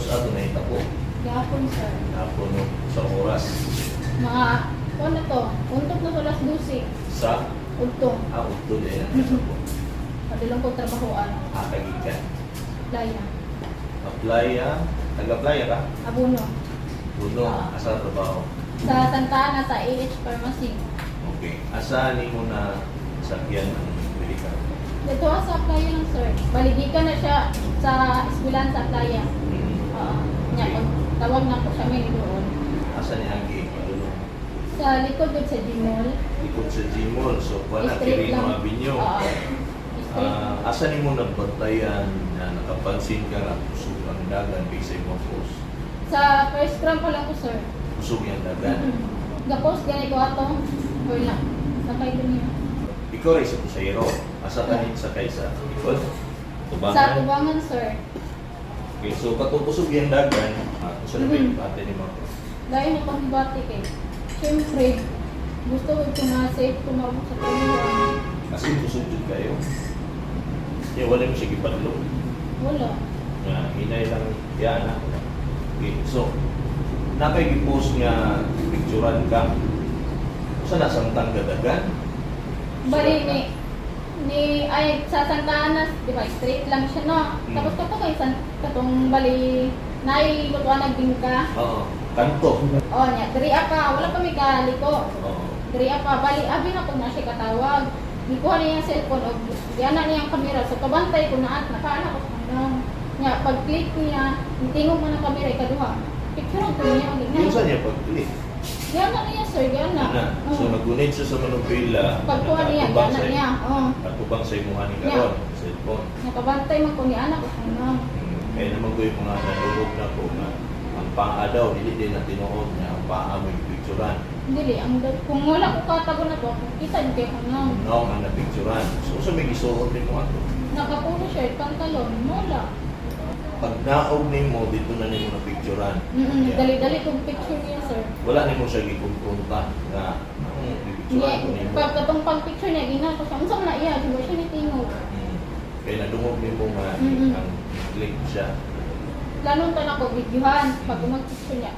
ato na itako. Gapon, sir. Napo no, sa oras. Mga, ano to? Untok na to alas 12. Sa Untong. auto din ang itako. Padulong ko trabahoan. Kagikan. Playa. Playa, taga-playa ka? Abuno. Puno, asa trabaho. Sa Santa Ana, sa AH Pharmacy. Okay. Asa ni mo na sakyan ng medical? Dito sa playa lang, sir. Baligikan na siya sa eskwelahan sa playa. Nya, pag tawag na ko siya may doon. Asa ni Agi? Malulong. Sa likod doon sa Gmall. Ikot sa Gmall, so wala Straight Quirino lang. Avenue. Straight. Asa ni mo nagbantayan na nakapansin ka na kusog ang dagan kaysa imong post? Sa first gram pa lang ko, sir. Kusog yung dagan. Gapos, ganito ato. Wala. Sakay ko niya. Ikaw rin sa Pusayro. Asa ka rin sa kaysa? Ikot? Sa Tubangan? Tubangan, sir. Okay, so katupusog yung dagan, gusto na ba yung bate ni mga post? Dahil na pambati kay. Siyempre, gusto ko ito na safe kumabot sa tuloy. Kasi kusog yun kayo. Kaya wala mo siya ipadlong. Wala. Nga, hinay lang yan. Okay, so, napag-post nga picturean ka. Saan nasang tanggadagan? Bali ay sa Santa Ana, di ba, straight lang siya, no? Tapos kapag kay katong bali, nailutuan nagbingka. Oo. Kanto. O niya, diriya ka, wala pa may kaliko. Oo. Diriya pa, bali, abi na ko na siya katawag. Ikuha niya yung cellphone o diyan na niya ang kamera. So, kabantay ko na at nakaana ko sa kanyang. Niya, pag-click niya, tingog mo ng kamera, ikaduha. Picture ko niya, Yung saan niya pag-click? diyan na niya, sir, diyan na. Na. So, nagunit siya sa manubila. Pagkuha niya, diyan na niya. Katubang sa imuha ni Karon, cellphone. Nakabantay man ko ni anak ko sa kanyang. Kaya naman ko yung mga nalulog na po na ang paa daw, hindi din na tinuod niya, ang paa mo yung picturean. Dili, kung wala ko katago na to, kita niyo kayo kanyang. No, ang na-picturean. So, sa may gisuot din mo ato. Nakapuno shirt, pantalon, wala. Pag naog ni mo, dito na ni mo na-picturean. Yeah. Dali-dali kong picture niya, sir. Wala ni mo siya gikumpunta nga picturean ko ni mo. Pag katong pag-picture niya, gina ko siya. Unsa na iya, di ba siya ni tingog. Kaya nadungog ni mo nga ang click siya. Lanong ta na ko videohan pag mag-picture niya.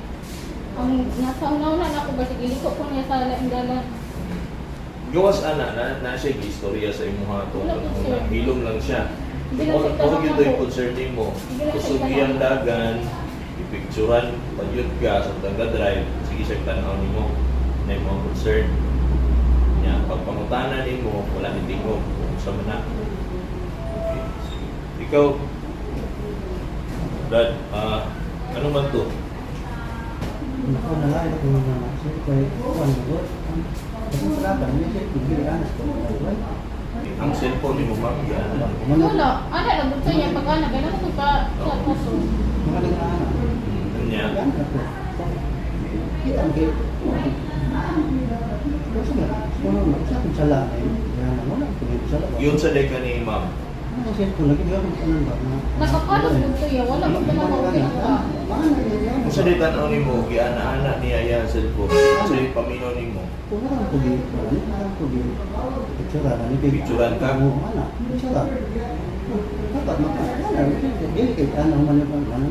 Ang nasa una na ako ba sige liko ko niya sa lain-dalan. Gawas ana na siya istorya sa imuha to. Wala po, sir. Hilom lang siya. Hindi lang siya Kung tanong yun yung ako. concern mo, Hindi lang siya kusog tanong iyang ako. dagan, ipicturan, pagyod ka sa tangga drive, sige siya tanaw ni mo na yung mga concern. Nya, pag pangutana ni mo, wala ni tingog kung sa mana. Okay. Sige. Ikaw, Brad, ano man to? Ako na lang ako na sir kay kuan mo. Kasi pala ba niya siya pilihan sa kuwan. Ang cellphone ni mo, ma'am, yan. Wala. Ano lang gusto niya pag ana ganun ko pa sa kaso. Mga nagana. Nya, Yan ako. Kita mo kay Kasi nga, kung ano, sa akin sala ay, yan na wala, kung hindi sala. yun sa deka ni ma'am. Ano kasi, kung lagi niya kung ano ba, na... Nakakalos gusto niya, wala pa pa na ginagawa. Kung sa deka ni mo, giana-ana niya yan cellphone. Sa paminaw ni mo. Kung ano ko di, ano ko di, picturean, ano di, Picturean ka? Oo, ano, picturean. Dapat makakala, dili kay ano man yung ano,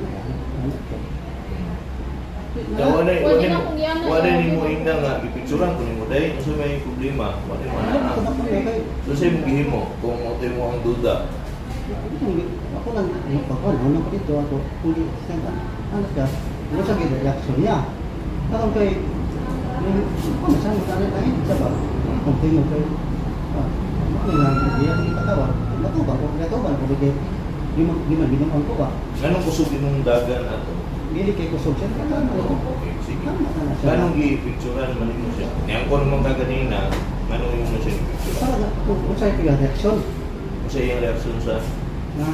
Pwede na kung yan wala ni mo ingna nga ipicturean ko nimo dai so may problema wala mo na. So sa imong gihimo kung mo mo ang duda. Ako lang magpapon, ano pa dito ako, hindi senta. Ano ka? Ano sa gila reaction niya? Karon kay ano sa mo tani tayo sa ba? Kung mo kay ano lang dia ni katawa. Bato ba ko gato ba ko bigay. Di man ko ba? Anong kusog imong dagan ato? Dili kay kusog siya. Okay, sige. Kanong gi-picturean man nimo siya? Niyang ko naman ka ganina, manong imong na siya i-picturean? Para kung sa ipig reaction Kasi yung reaction sa na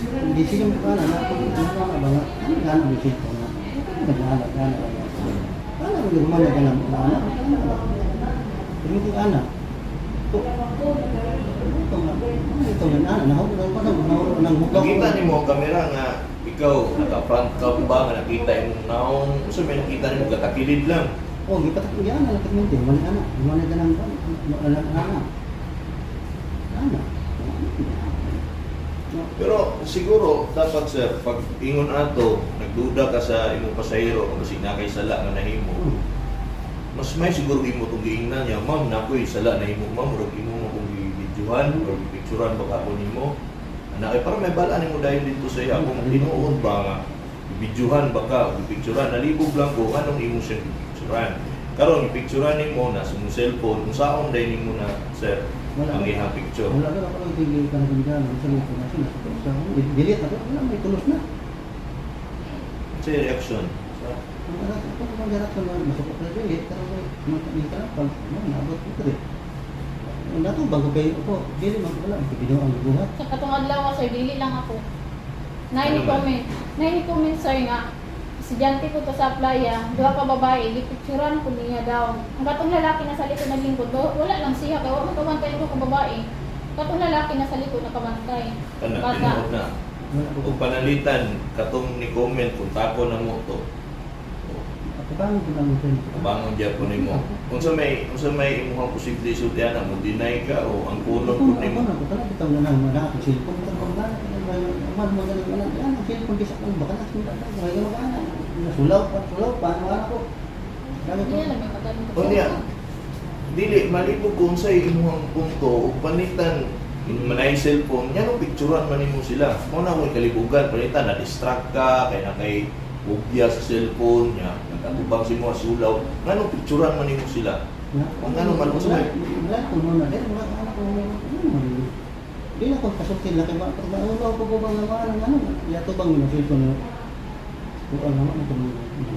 hindi siya mukha na kung ano ba nga ano nga ang isip ko na nagana ano ba yung mga nagana ano ko ana ito na nahawak ng mukha nakita ni mo ang kamera nga ikaw naka-front ka ba nga nakita imong naong so may nakita nimo katakilid lang. oh gipatak yan na nagkaminti mana ganang ana Pero siguro dapat sir, pag ingon ato, nagduda ka sa imong pasahero kung basig na kay sala nga nahimo. Mas may siguro imo tong giingnan niya, ma'am, nakoy sala nahimo, ma'am, murag imo mo kung i-videohan or i-picturean baka ako nimo. Ana kay para may bala nimo dayon dito sa iya kung tinuod ba nga i-videohan baka i-picturean, nalibog lang ko anong imo siya i-picturean. Karon i-picturean nimo na sa imong cellphone, kung saon day nimo na sir ang ihang picture. Wala ka lang tingin ka na kanina sa mga information na sa delete na wala may tulos na. Sa reaction. Wala ko kung jarak sa mga masuk na delete pero mga kanina pag nabot ko rin. Wala to bago kayo ko dili man wala video ang buhat. Sa katong adlaw sir, dili lang ako. Nay ni comment sir nga estudyante ko to sa playa, duha ka babae, gipicturean ko niya daw. Ang katong lalaki na sa likod ng lingkod, wala lang siya kay wala kabantay ko kung babae. Katong lalaki na sa likod nakabantay. Kana Bata. tinuod na. Kung panalitan katong ni comment kung tako na mo to. Ako ba ang pinang Abangon diya po nimo. Kung sa may imong posible sultihan mo deny ka o ang kulong po nimo. Ako talaga bitaw na nang mana ako cellphone ko kung ba man mo galing wala yan cellphone bisa ko baka na sunda ka may gumagana. Sulaw pa ano ako. Kami Hindi na may magaling O niya, dili malibog kung sa imong punto o panitan manay cellphone, yan ang picturean man nimo sila. Mo na ko'y kalibugan, panitan na distract ka kay na kay bugya sa cellphone niya, nagkatubang si mo sulaw, nganong picturean man nimo sila. Kung ano man sa wala ko muna din wala ana ko di na ko kasultin laki ba ulo ko ba nga ano ya to bang cellphone kung ano naman kung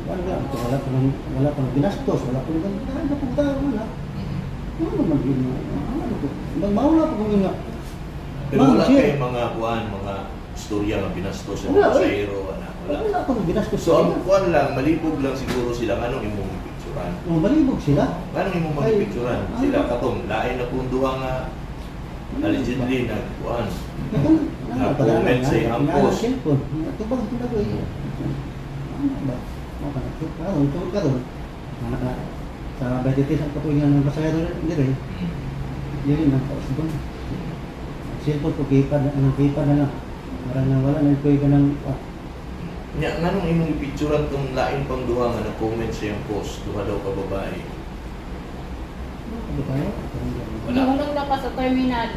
ano lang wala ko ginastos wala ko ano ko tayo wala ano naman yun ano ko maula ko kung nga pero wala kay mga kuan, mga istorya nga binastos sa Wala, mga eh. sayro ana wala. wala ko ginastos So ang kuan lang malibog lang siguro sila nganong imong picturean. malibog sila Nganong imong Ay, magpicturean sila katong lain na kung duha nga allegedly na kuan. Comment sa iyang post. cellphone ito bang ito ko ano ba karon sa budget sa katuingan ng pasahero dire yun ang kausbon cellphone ko kipad na lang parang wala na ko ka ng Nya nganong imong ipicturean tong lain pang duha nga na comment sa iyang post duha daw ka babae. ano ba Wala ulong na pa sa terminal.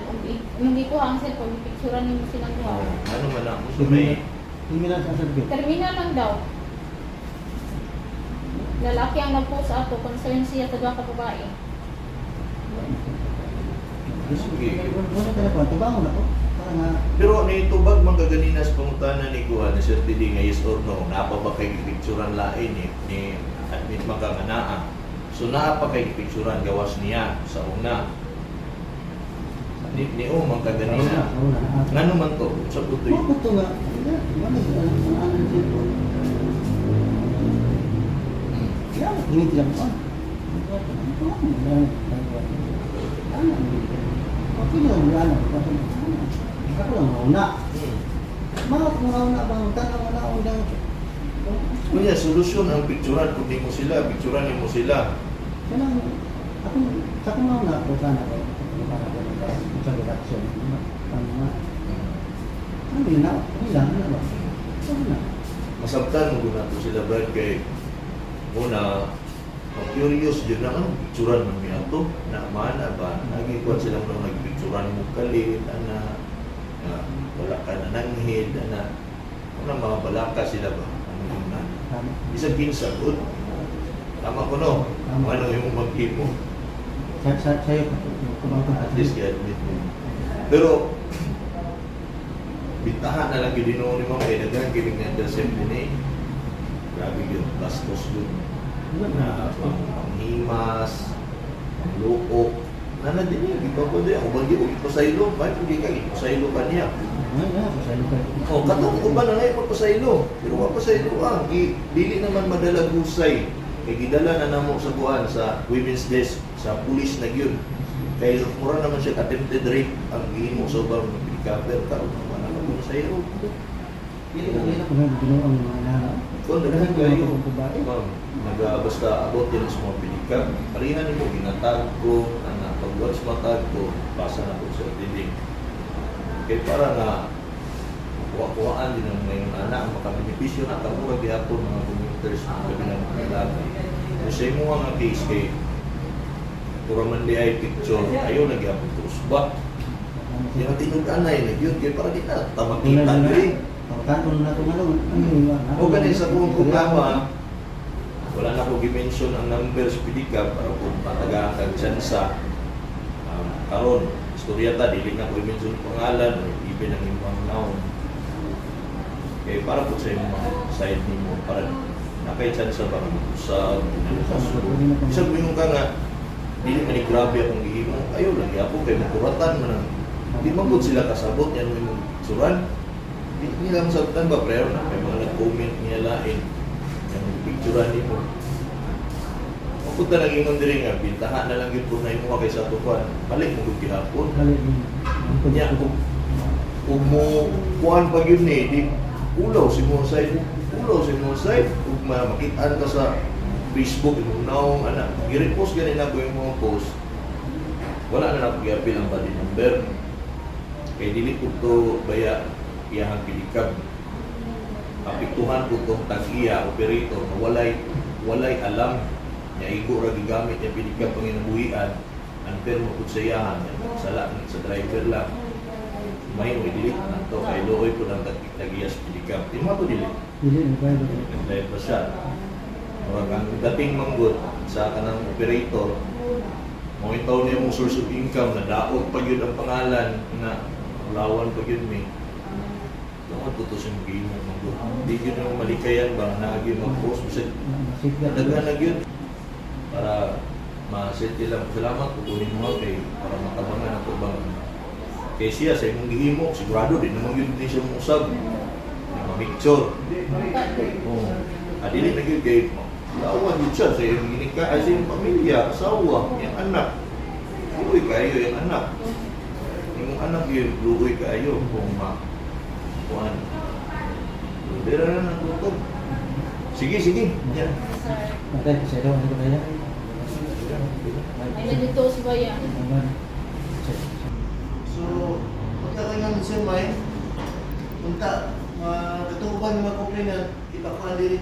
Hindi ko ang cellphone, picturean nimo silang duha. Ano man ako sa may Terminal sa sabi. Terminal lang daw. Lalaki ang nag-post ato, concern siya sa duha ka babae. Sige. Wala ka na po. Tubangon ako. Parang nga. Pero nitubag man kaganina sa pangutana ni Kuha ni Sir Didi nga yes or no, napa ba kay picturean lain ni admit makanganaa. So napa kay picturean gawas niya sa una. Ni man kaganina. Ngano man to sa putoy. Ako to nga. Wala ano cellphone. Yan, hindi lang pa. Okay lang, ano. Ako lang mauna. Mga mauna bang tanong na undang. Kuya, solusyon ang picturean kung di mo sila, picturean mo sila. Kanang ako sa kung mauna ako sana ko. Sa reaction. Ano yun na? Ilan na ba? Ano? Masabtan mo guna to sila Brad kay una curious yun na ano, picturean man mi ato na mana ba nagikuan sila nang nagpicturean mo kalit ana wala ka na nanghid ana una mga balaka sila ba ano yun na Tama. isang kinsa good tama ko no Tama. ano yung mag-keep mo Sa'yo ko. at least i-admit mo pero bintahan na lang yun ni Ma'am kaya nagdahan giving nga assembly ni grabe yun bastos yun na panghimas, pangluok, na din yun, iba ko din, ako bang yung ipasaylo, bakit hindi ka ipasaylo ka niya? O, katong ko ba na ngayon magpasaylo? Pero magpasaylo dili naman madalagusay. Kaya gidala na namo sa buwan sa women's desk, sa police na yun. Kaya mura naman siya attempted rape, ang gihimo sa ubang pick-upper, karoon naman ang magpasaylo. Kung nagkaroon kayo, ma'am, basta abot din sa mga pilikap, parihan mo, ginatag ko, pag-watch matag ko, basa na ko sa dinding. Kaya para nga, kuha-kuhaan din ang ngayon anak ang makabenepisyo na kamurag gihapon mga commuters mga kabilang kailangan. Kasi sa imo nga case kay pura man di ay picture, ayaw nagyapon ko usba. Yung tinug-anay na yun, kaya para di na tamakita rin. Pagkatapos na itong ano, O ganun sa kung programa, wala na ko gimension ang numbers pedicab para kung patagaan kag tsansa. Karon, istorya ta, dili na ko i-mention pangalan, o even ang imong noun. Kaya para po sa imong side nimo, para nakay tsansa ba sa isang binong ka nga, dili man ni grabe akong gihimo, ayaw lagi ako kay makuratan man. Di magod sila kasabot yan mo imong suran. Di lang sabtan ba prayer na may mga nag-comment niya lain yung picturean nimo. Kung ta nag-ingon diri nga bintahan na lang gyud po na imo kay sa tuwan. Balik mo gud gihapon. Nya kung mo kuan pa gyud ni di ulaw si mo side. Ulaw si mo side ug makita ka sa Facebook imong naong ana gi-repost gani na ko yung mga post. Wala na ako gi-appeal ang body number. Kay dili ko to baya iyahang pilikab. Apiktuhan ko tong tag-iya operator na walay alam nya igo ra gigamit yung pilikab panginabuhian ang permo pud sa iyahan sala sa driver lang. May delete na to kay looy ko ng tag-iya sa pilikab. Di mo to delete. Driver siya. Murag ang dating manggod sa kanang operator mo itaw niya mong source of income na daog pag yun ang pangalan na lawan pag yun may tungkol tutos yung mag-iimong manggod. Hindi yun yung malikayan ba na nagyun mag-post kasi naghanag yun para ma-set lang. Salamat kukunin mo kay para matabangan ang tubang kay siya sa imong gihimo sigurado din naman yun din siya mong usab ma-picture. Adili na yun kay lawan yun siya sa iyong ginika sa iyong pamilya, asawa, yung anak. Luoy kayo yung anak. Yung anak yun, luoy kayo kung kuhan. Dira na natutog. Sige. Yan. Patay ko sa ito, ano ko kaya? Ay, nandito si Bayan. So, pagkakaingan sa may, punta, katuban ng mga komplainan, ipakuhan diri,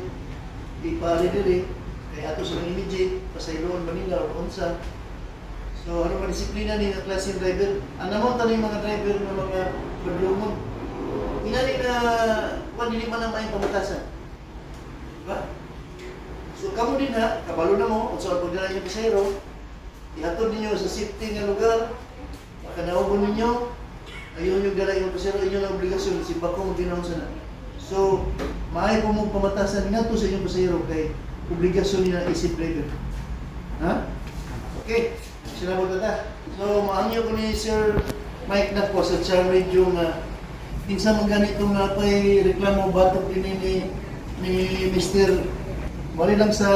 kaya ato sa immediate, pasayloon, Manila, o unsa. So, ano ba disiplina ni na klaseng driver? Ang namang tanong yung mga driver ng mga badlumon. Inali na, kung hindi man ang maing pamatasan. Diba? So, kamo din ha, kabalo na mo, kung saan pagdala niyo pasayro, ihatod ninyo sa safety nga lugar, makanaubo ninyo, ayaw nyo dala yung pasayro, inyo na obligasyon, si Bakong ginawang sana. So, maaari po mong pamatasan nga to sa inyong pasayro kay obligasyon nila isip driver. Ha? Okay, sinabot na ta. So, maangyo ko ni Sir Mike na po sa Charm Radio nga pinsa man ganito nga pa'y reklamo batok din ni Mr. Wali lang sa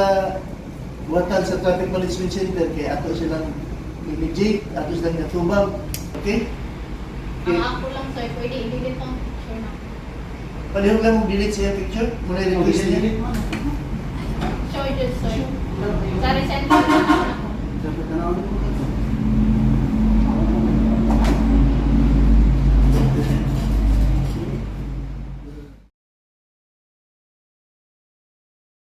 buwatan sa Traffic Management Center kaya ato silang immediate, ato silang natubang. Okay? Ang ako lang sir, pwede i-delete ang picture na. Palihog lang mong delete siya picture, muna i-request niya. Sure, just sir. Sorry, send ko na.